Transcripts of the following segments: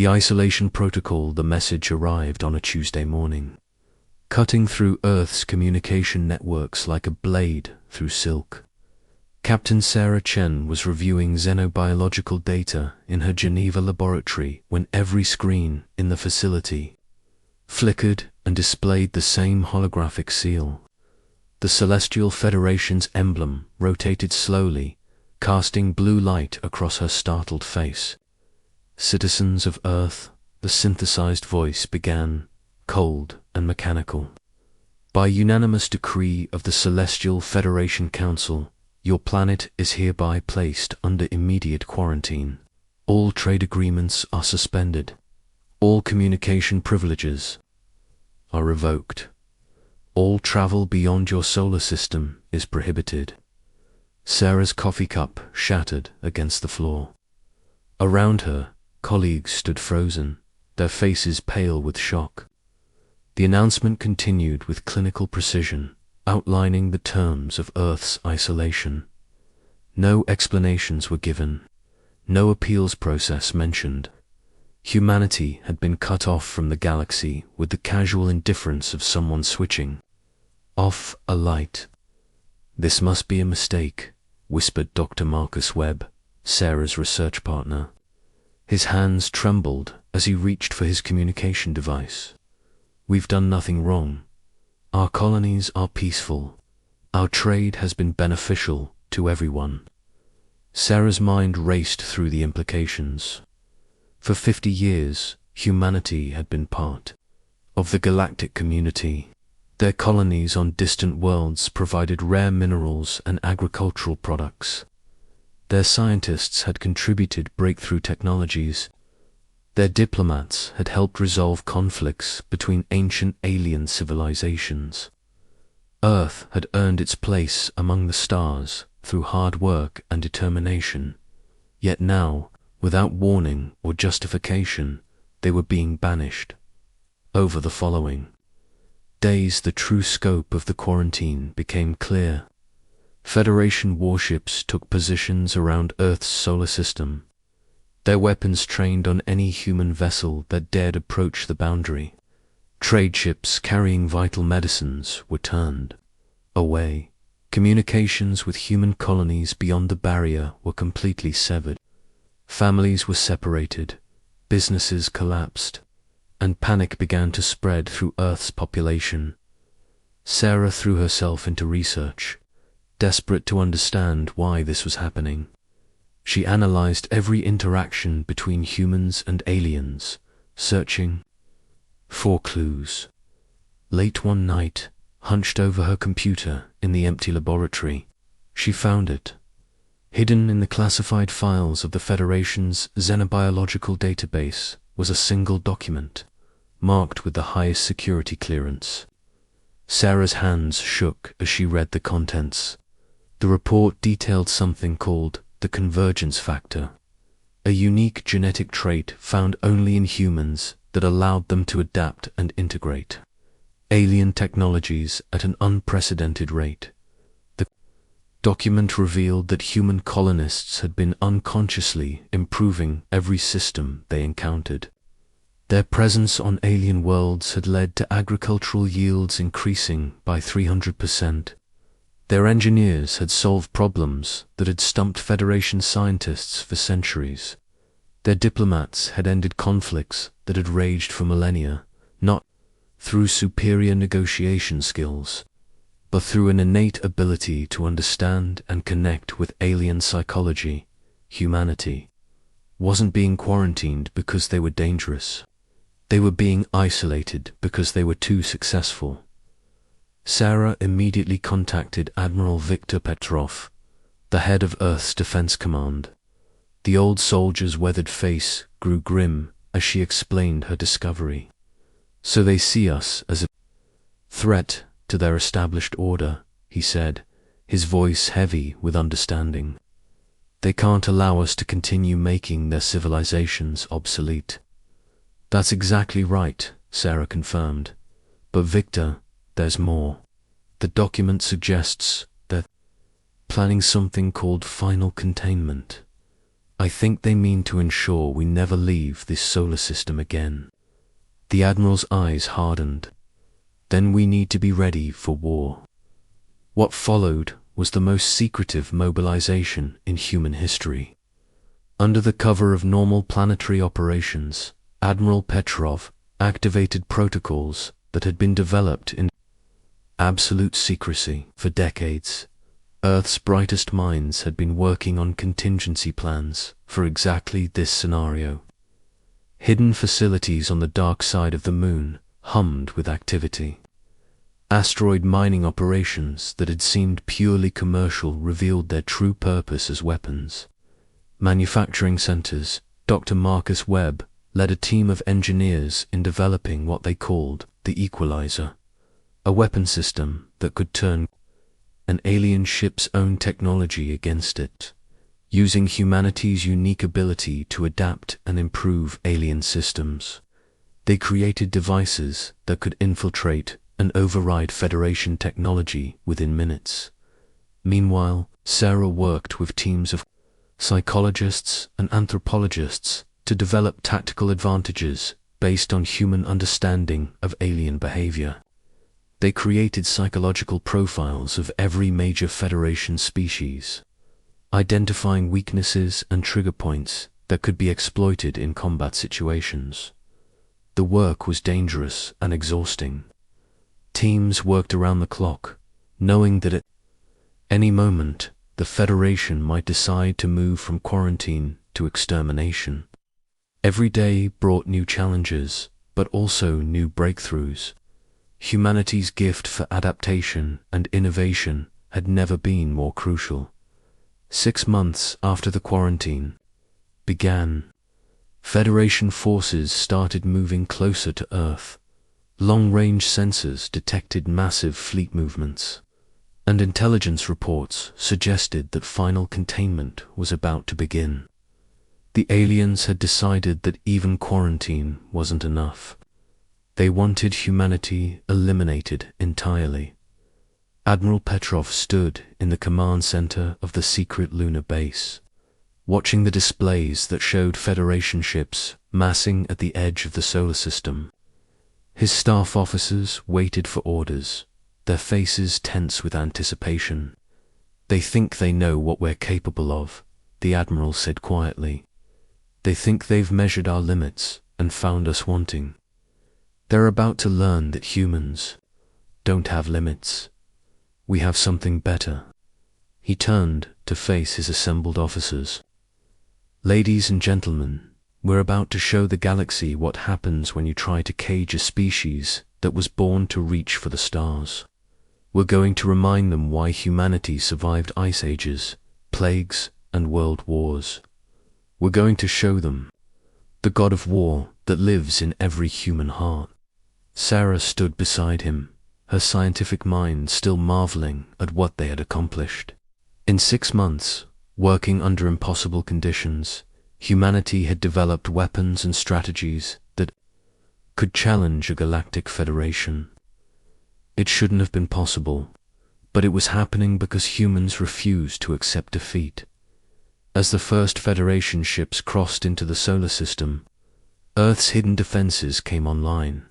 The isolation protocol. The message arrived on a Tuesday morning, cutting through Earth's communication networks like a blade through silk. Captain Sarah Chen was reviewing xenobiological data in her Geneva laboratory when every screen in the facility flickered and displayed the same holographic seal. The Celestial Federation's emblem rotated slowly, casting blue light across her startled face. "Citizens of Earth," the synthesized voice began, cold and mechanical. "By unanimous decree of the Celestial Federation Council, your planet is hereby placed under immediate quarantine. All trade agreements are suspended. All communication privileges are revoked. All travel beyond your solar system is prohibited." Sarah's coffee cup shattered against the floor. Around her, colleagues stood frozen, their faces pale with shock. The announcement continued with clinical precision, outlining the terms of Earth's isolation. No explanations were given, no appeals process mentioned. Humanity had been cut off from the galaxy with the casual indifference of someone switching off a light. "This must be a mistake," whispered Dr. Marcus Webb, Sarah's research partner. His hands trembled as he reached for his communication device. "We've done nothing wrong. Our colonies are peaceful. Our trade has been beneficial to everyone." Sarah's mind raced through the implications. For 50 years, humanity had been part of the galactic community. Their colonies on distant worlds provided rare minerals and agricultural products. Their scientists had contributed breakthrough technologies. Their diplomats had helped resolve conflicts between ancient alien civilizations. Earth had earned its place among the stars through hard work and determination. Yet now, without warning or justification, they were being banished. Over the following days, the true scope of the quarantine became clear. Federation warships took positions around Earth's solar system, their weapons trained on any human vessel that dared approach the boundary. Trade ships carrying vital medicines were turned away. Communications with human colonies beyond the barrier were completely severed. Families were separated, businesses collapsed, and panic began to spread through Earth's population. Sarah threw herself into research, desperate to understand why this was happening. She analyzed every interaction between humans and aliens, searching for clues. Late one night, hunched over her computer in the empty laboratory, she found it. Hidden in the classified files of the Federation's xenobiological database was a single document, marked with the highest security clearance. Sarah's hands shook as she read the contents. The report detailed something called the convergence factor, a unique genetic trait found only in humans that allowed them to adapt and integrate alien technologies at an unprecedented rate. The document revealed that human colonists had been unconsciously improving every system they encountered. Their presence on alien worlds had led to agricultural yields increasing by 300%. Their engineers had solved problems that had stumped Federation scientists for centuries. Their diplomats had ended conflicts that had raged for millennia, not through superior negotiation skills, but through an innate ability to understand and connect with alien psychology. Humanity wasn't being quarantined because they were dangerous. They were being isolated because they were too successful. Sarah immediately contacted Admiral Viktor Petrov, the head of Earth's Defense Command. The old soldier's weathered face grew grim as she explained her discovery. "So they see us as a threat to their established order," he said, his voice heavy with understanding. "They can't allow us to continue making their civilizations obsolete." "That's exactly right," Sarah confirmed. "But Victor, there's more. The document suggests that planning something called final containment, I think they mean to ensure we never leave this solar system again." The Admiral's eyes hardened. "Then we need to be ready for war." What followed was the most secretive mobilization in human history. Under the cover of normal planetary operations, Admiral Petrov activated protocols that had been developed in absolute secrecy for decades. Earth's brightest minds had been working on contingency plans for exactly this scenario. Hidden facilities on the dark side of the moon hummed with activity. Asteroid mining operations that had seemed purely commercial revealed their true purpose as weapons. Manufacturing centers, Dr. Marcus Webb led a team of engineers in developing what they called the Equalizer, a weapon system that could turn an alien ship's own technology against it, using humanity's unique ability to adapt and improve alien systems. They created devices that could infiltrate and override Federation technology within minutes. Meanwhile, Sarah worked with teams of psychologists and anthropologists to develop tactical advantages based on human understanding of alien behavior. They created psychological profiles of every major Federation species, identifying weaknesses and trigger points that could be exploited in combat situations. The work was dangerous and exhausting. Teams worked around the clock, knowing that at any moment the Federation might decide to move from quarantine to extermination. Every day brought new challenges, but also new breakthroughs. Humanity's gift for adaptation and innovation had never been more crucial. 6 months after the quarantine began, Federation forces started moving closer to Earth. Long-range sensors detected massive fleet movements, and intelligence reports suggested that final containment was about to begin. The aliens had decided that even quarantine wasn't enough. They wanted humanity eliminated entirely. Admiral Petrov stood in the command center of the secret lunar base, watching the displays that showed Federation ships massing at the edge of the solar system. His staff officers waited for orders, their faces tense with anticipation. "They think they know what we're capable of," the Admiral said quietly. "They think they've measured our limits and found us wanting. They're about to learn that humans don't have limits. We have something better." He turned to face his assembled officers. "Ladies and gentlemen, we're about to show the galaxy what happens when you try to cage a species that was born to reach for the stars. We're going to remind them why humanity survived ice ages, plagues, and world wars. We're going to show them the god of war that lives in every human heart." Sarah stood beside him, her scientific mind still marveling at what they had accomplished. In 6 months, working under impossible conditions, humanity had developed weapons and strategies that could challenge a galactic federation. It shouldn't have been possible, but it was happening because humans refused to accept defeat. As the first Federation ships crossed into the solar system, Earth's hidden defenses came online.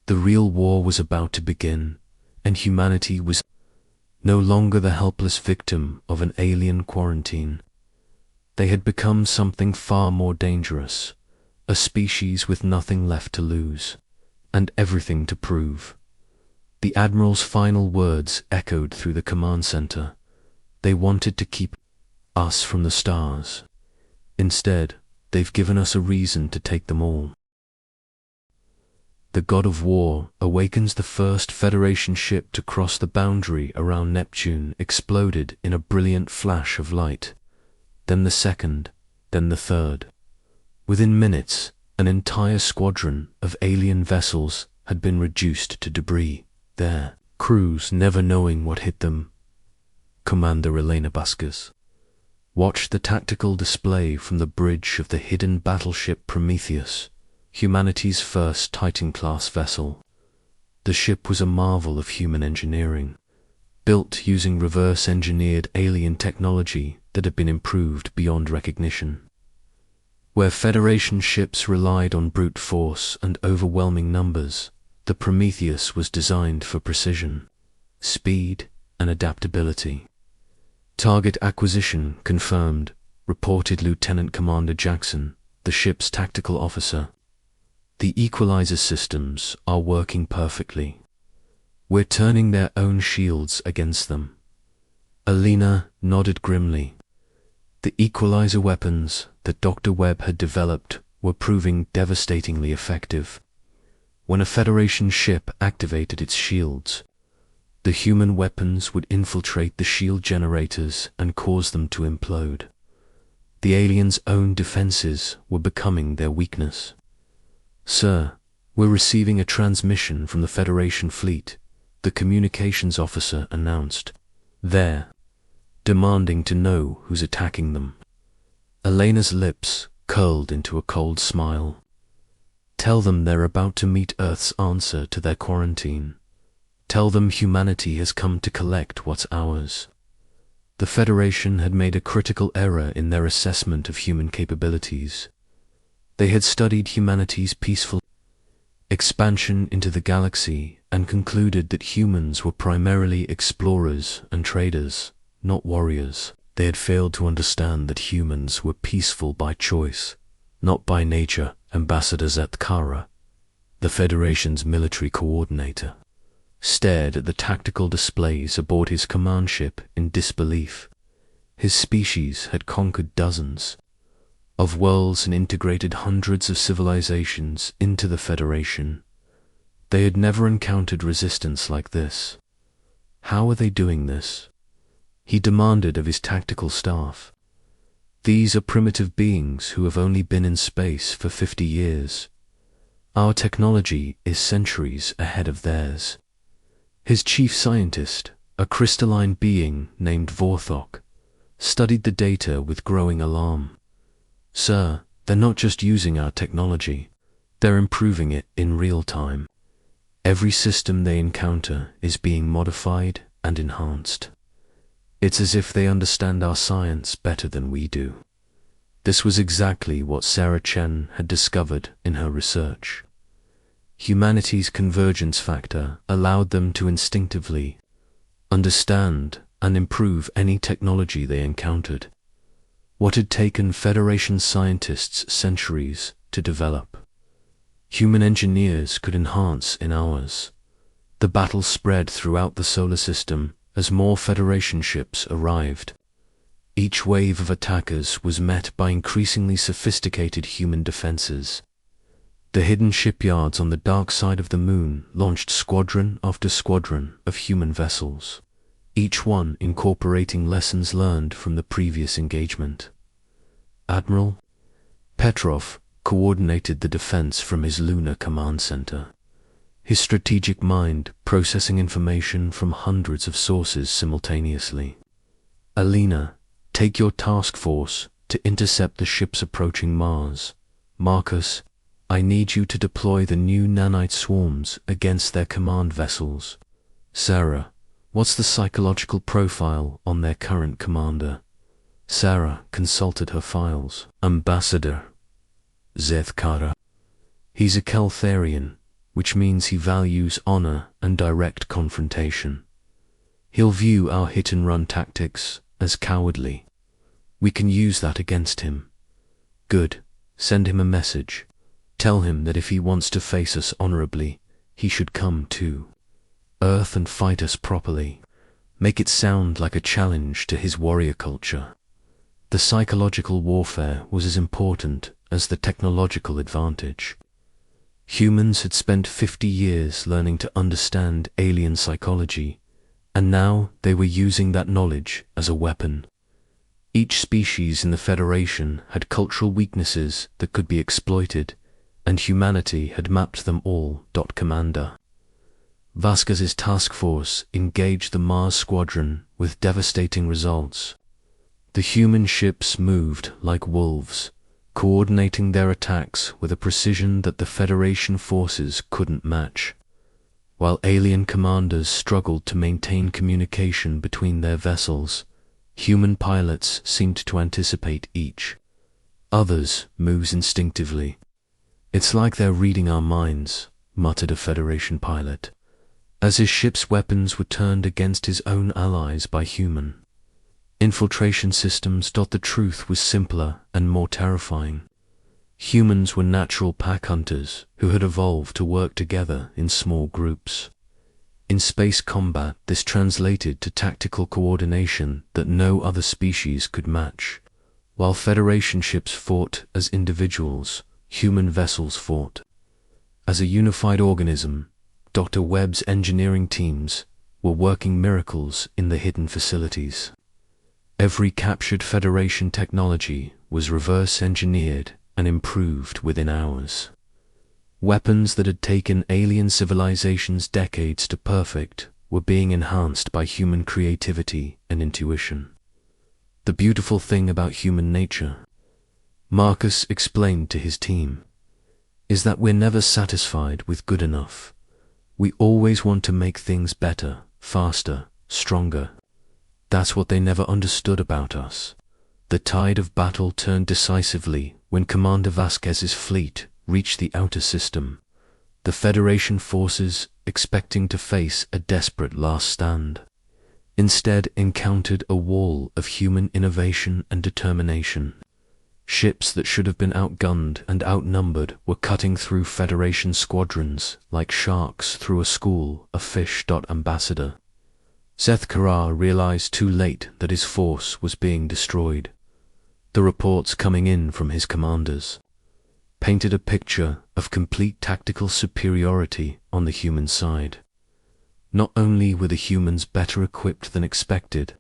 The real war was about to begin, and humanity was no longer the helpless victim of an alien quarantine. They had become something far more dangerous, a species with nothing left to lose, and everything to prove. The Admiral's final words echoed through the command center. They wanted to keep us from the stars. Instead, they've given us a reason to take them all. The god of war awakens. The first Federation ship to cross the boundary around Neptune exploded in a brilliant flash of light. Then the second, then the third. Within minutes, an entire squadron of alien vessels had been reduced to debris, their crews never knowing what hit them. Commander Elena Baskas watched the tactical display from the bridge of the hidden battleship Prometheus, humanity's first Titan-class vessel. The ship was a marvel of human engineering, built using reverse-engineered alien technology that had been improved beyond recognition. Where Federation ships relied on brute force and overwhelming numbers, the Prometheus was designed for precision, speed, and adaptability. Target acquisition confirmed, reported Lieutenant Commander Jackson, the ship's tactical officer. The equalizer systems are working perfectly. We're turning their own shields against them. Alina nodded grimly. The equalizer weapons that Dr. Webb had developed were proving devastatingly effective. When a Federation ship activated its shields, the human weapons would infiltrate the shield generators and cause them to implode. The aliens' own defenses were becoming their weakness. "Sir, we're receiving a transmission from the Federation fleet," the communications officer announced. "They're demanding to know who's attacking them." Elena's lips curled into a cold smile. "Tell them they're about to meet Earth's answer to their quarantine. Tell them humanity has come to collect what's ours." The Federation had made a critical error in their assessment of human capabilities. They had studied humanity's peaceful expansion into the galaxy and concluded that humans were primarily explorers and traders, not warriors. They had failed to understand that humans were peaceful by choice, not by nature. Ambassador Zetkara, the Federation's military coordinator, stared at the tactical displays aboard his command ship in disbelief. His species had conquered dozens of worlds and integrated hundreds of civilizations into the Federation. They had never encountered resistance like this. How are they doing this? He demanded of his tactical staff. These are primitive beings who have only been in space for 50 years. Our technology is centuries ahead of theirs. His chief scientist, a crystalline being named Vorthok, studied the data with growing alarm. "Sir, they're not just using our technology, they're improving it in real time. Every system they encounter is being modified and enhanced. It's as if they understand our science better than we do." This was exactly what Sarah Chen had discovered in her research. Humanity's convergence factor allowed them to instinctively understand and improve any technology they encountered. What had taken Federation scientists centuries to develop, human engineers could enhance in hours. The battle spread throughout the solar system as more Federation ships arrived. Each wave of attackers was met by increasingly sophisticated human defenses. The hidden shipyards on the dark side of the moon launched squadron after squadron of human vessels, each one incorporating lessons learned from the previous engagement. Admiral Petrov coordinated the defense from his lunar command center, his strategic mind processing information from hundreds of sources simultaneously. "Alina, take your task force to intercept the ships approaching Mars. Marcus, I need you to deploy the new nanite swarms against their command vessels. Sarah, what's the psychological profile on their current commander?" Sarah consulted her files. "Ambassador Zetkara. He's a Caltharian, which means he values honor and direct confrontation. He'll view our hit-and-run tactics as cowardly. We can use that against him." "Good. Send him a message. Tell him that if he wants to face us honorably, he should come to Earth and fight us properly. Make it sound like a challenge to his warrior culture." The psychological warfare was as important as the technological advantage. Humans had spent 50 years learning to understand alien psychology, and now they were using that knowledge as a weapon. Each species in the Federation had cultural weaknesses that could be exploited, and humanity had mapped them all. Commander Vasquez's task force engaged the Mars squadron with devastating results. The human ships moved like wolves, coordinating their attacks with a precision that the Federation forces couldn't match. While alien commanders struggled to maintain communication between their vessels, human pilots seemed to anticipate each Others moves instinctively. It's like they're reading our minds, muttered a Federation pilot, as his ship's weapons were turned against his own allies by human infiltration systems. The truth was simpler and more terrifying. Humans were natural pack hunters who had evolved to work together in small groups. In space combat, this translated to tactical coordination that no other species could match. While Federation ships fought as individuals, human vessels fought as a unified organism. Dr. Webb's engineering teams were working miracles in the hidden facilities. Every captured Federation technology was reverse-engineered and improved within hours. Weapons that had taken alien civilizations decades to perfect were being enhanced by human creativity and intuition. The beautiful thing about human nature, Marcus explained to his team, is that we're never satisfied with good enough. We always want to make things better, faster, stronger. That's what they never understood about us. The tide of battle turned decisively when Commander Vasquez's fleet reached the outer system. The Federation forces, expecting to face a desperate last stand, instead encountered a wall of human innovation and determination. Ships that should have been outgunned and outnumbered were cutting through Federation squadrons like sharks through a school of fish. Ambassador Zeth-Kara realized too late that his force was being destroyed. The reports coming in from his commanders painted a picture of complete tactical superiority on the human side. Not only were the humans better equipped than expected,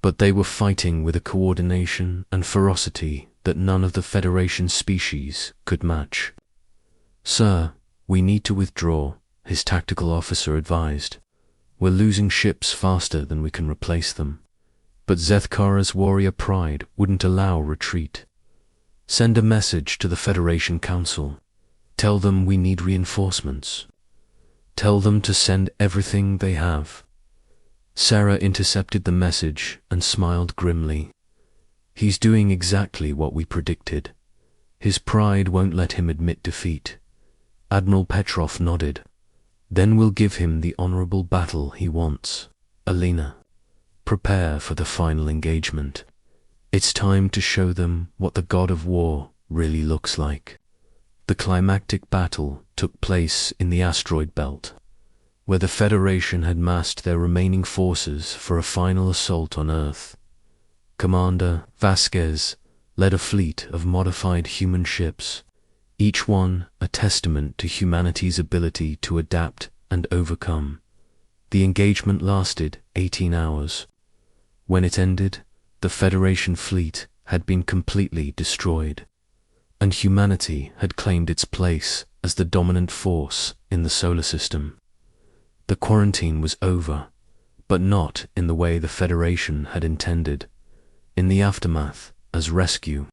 but they were fighting with a coordination and ferocity that none of the Federation species could match. "Sir, we need to withdraw," his tactical officer advised. "We're losing ships faster than we can replace them." But Zeth-Kara's warrior pride wouldn't allow retreat. "Send a message to the Federation Council. Tell them we need reinforcements. Tell them to send everything they have." Sarah intercepted the message and smiled grimly. "He's doing exactly what we predicted. His pride won't let him admit defeat." Admiral Petrov nodded. "Then we'll give him the honorable battle he wants. Alina, prepare for the final engagement. It's time to show them what the god of war really looks like." The climactic battle took place in the asteroid belt, where the Federation had massed their remaining forces for a final assault on Earth. Commander Vasquez led a fleet of modified human ships, each one a testament to humanity's ability to adapt and overcome. The engagement lasted 18 hours. When it ended, the Federation fleet had been completely destroyed, and humanity had claimed its place as the dominant force in the solar system. The quarantine was over, but not in the way the Federation had intended. In the aftermath, as rescue,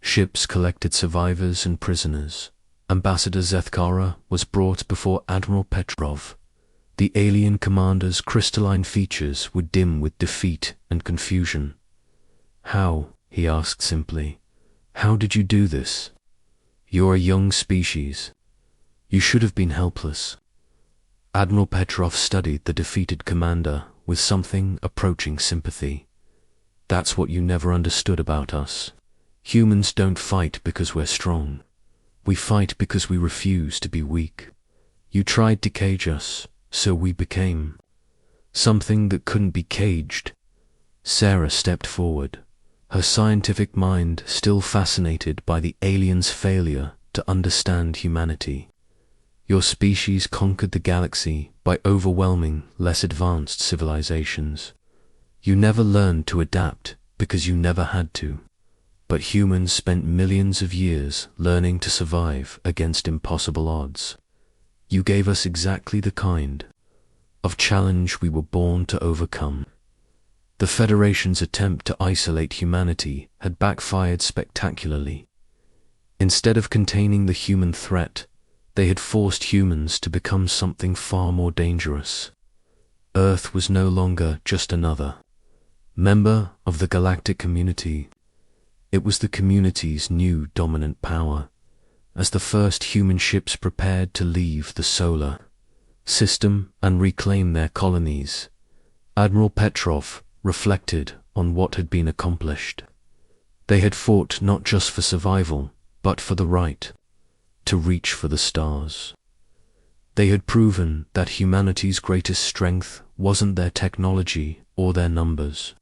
ships collected survivors and prisoners. Ambassador Zeth-Kara was brought before Admiral Petrov. The alien commander's crystalline features were dim with defeat and confusion. "How?" he asked simply. "How did you do this? You're a young species. You should have been helpless." Admiral Petrov studied the defeated commander with something approaching sympathy. "That's what you never understood about us. Humans don't fight because we're strong. We fight because we refuse to be weak. You tried to cage us, so we became something that couldn't be caged." Sarah stepped forward, her scientific mind still fascinated by the aliens' failure to understand humanity. "Your species conquered the galaxy by overwhelming less advanced civilizations. You never learned to adapt because you never had to. But humans spent millions of years learning to survive against impossible odds. You gave us exactly the kind of challenge we were born to overcome." The Federation's attempt to isolate humanity had backfired spectacularly. Instead of containing the human threat, they had forced humans to become something far more dangerous. Earth was no longer just another member of the galactic community. It was the community's new dominant power. As the first human ships prepared to leave the solar system and reclaim their colonies, Admiral Petrov reflected on what had been accomplished. They had fought not just for survival, but for the right to reach for the stars. They had proven that humanity's greatest strength wasn't their technology or their numbers,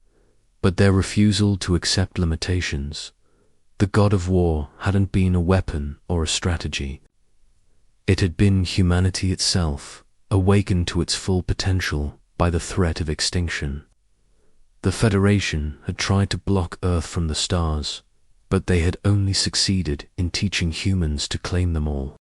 but their refusal to accept limitations. The god of war hadn't been a weapon or a strategy. It had been humanity itself, awakened to its full potential by the threat of extinction. The Federation had tried to block Earth from the stars, but they had only succeeded in teaching humans to claim them all.